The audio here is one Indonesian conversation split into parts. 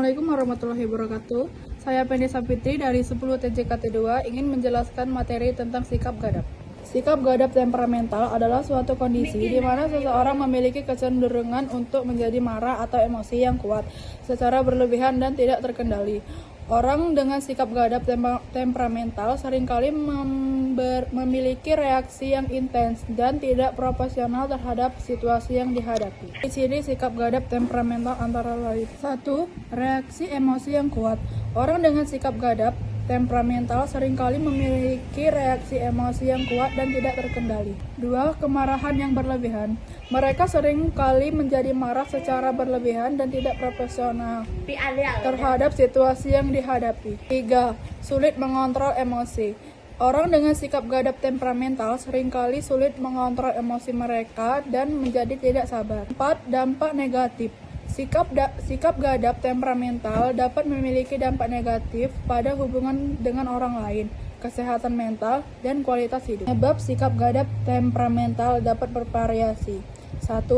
Assalamualaikum warahmatullahi wabarakatuh. Saya Pendi Sapitri dari 10 TJKT 2 ingin menjelaskan materi tentang sikap gadap. Sikap gadap temperamental adalah suatu kondisi di mana seseorang memiliki kecenderungan untuk menjadi marah atau emosi yang kuat secara berlebihan dan tidak terkendali. Orang dengan sikap gadap temperamental seringkali memiliki reaksi yang intens dan tidak proporsional terhadap situasi yang dihadapi. Di sini sikap gadap temperamental antara lain: 1. Reaksi emosi yang kuat. Orang dengan sikap gadap temperamental seringkali memiliki reaksi emosi yang kuat dan tidak terkendali. 2. Kemarahan yang berlebihan. Mereka seringkali menjadi marah secara berlebihan dan tidak proporsional terhadap situasi yang dihadapi. 3. Sulit mengontrol emosi. Orang dengan sikap gadap temperamental seringkali sulit mengontrol emosi mereka dan menjadi tidak sabar. 4. Dampak negatif. Sikap gadap temperamental dapat memiliki dampak negatif pada hubungan dengan orang lain, kesehatan mental, dan kualitas hidup. Penyebab sikap gadap temperamental dapat bervariasi. 1.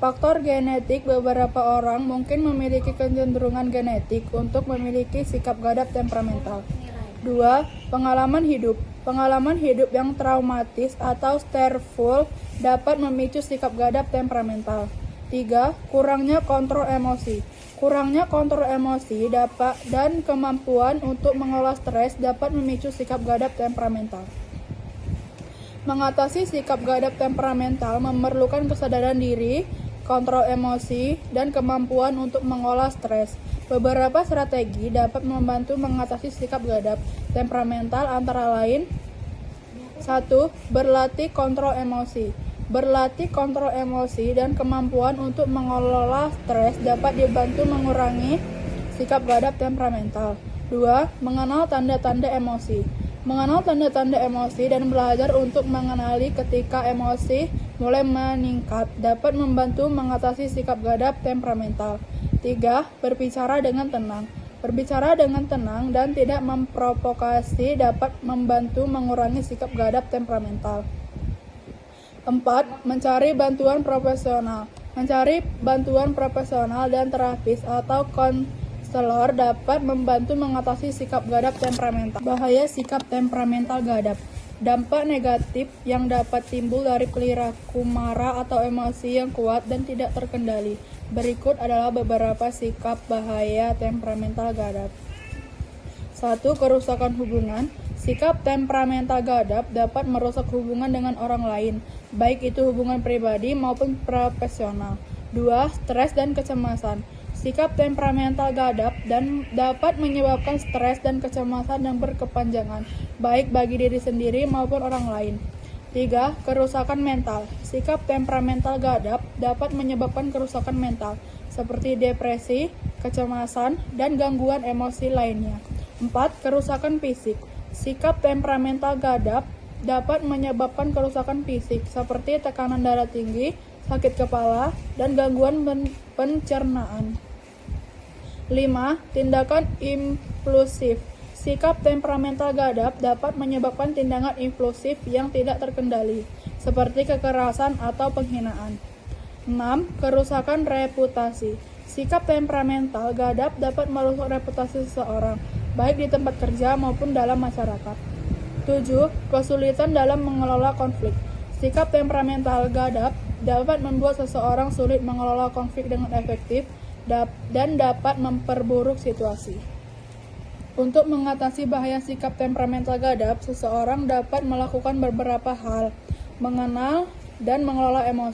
Faktor genetik. Beberapa orang mungkin memiliki kecenderungan genetik untuk memiliki sikap gadap temperamental. 2. Pengalaman hidup. Pengalaman hidup yang traumatis atau stressful dapat memicu sikap gadap temperamental. 3. Kurangnya kontrol emosi. Kurangnya kontrol emosi dan kemampuan untuk mengolah stres dapat memicu sikap gadap temperamental. Mengatasi sikap gadap temperamental memerlukan kesadaran diri, kontrol emosi, dan kemampuan untuk mengolah stres. Beberapa strategi dapat membantu mengatasi sikap gadap temperamental antara lain: 1. Berlatih kontrol emosi. Berlatih kontrol emosi dan kemampuan untuk mengelola stres dapat dibantu mengurangi sikap gadap temperamental. 2. Mengenal tanda-tanda emosi. Mengenal tanda-tanda emosi dan belajar untuk mengenali ketika emosi mulai meningkat dapat membantu mengatasi sikap gadap temperamental. 3. Berbicara dengan tenang. Berbicara dengan tenang dan tidak memprovokasi dapat membantu mengurangi sikap gadap temperamental. 4. Mencari bantuan profesional. Mencari bantuan profesional dan terapis atau konselor dapat membantu mengatasi sikap gadap temperamental. Bahaya sikap temperamental gadap. Dampak negatif yang dapat timbul dari perilaku marah atau emosi yang kuat dan tidak terkendali. Berikut adalah beberapa sikap bahaya temperamental gadap. 1. Kerusakan hubungan. Sikap temperamental gadap dapat merusak hubungan dengan orang lain, baik itu hubungan pribadi maupun profesional. 2. Stres dan kecemasan. Sikap temperamental gadap dapat menyebabkan stres dan kecemasan yang berkepanjangan, baik bagi diri sendiri maupun orang lain. 3. Kerusakan mental. Sikap temperamental gadap dapat menyebabkan kerusakan mental, seperti depresi, kecemasan, dan gangguan emosi lainnya. 4. Kerusakan fisik. Sikap temperamental gadap dapat menyebabkan kerusakan fisik, seperti tekanan darah tinggi, sakit kepala, dan gangguan pencernaan. 5. Tindakan impulsif. Sikap temperamental gadap dapat menyebabkan tindakan impulsif yang tidak terkendali, seperti kekerasan atau penghinaan. 6. Kerusakan reputasi. Sikap temperamental gadap dapat merusak reputasi seseorang, baik di tempat kerja maupun dalam masyarakat. 7. Kesulitan dalam mengelola konflik. Sikap temperamental gadap dapat membuat seseorang sulit mengelola konflik dengan efektif dan dapat memperburuk situasi. Untuk mengatasi bahaya sikap temperamental gadap, seseorang dapat melakukan beberapa hal: mengenal dan mengelola emosi.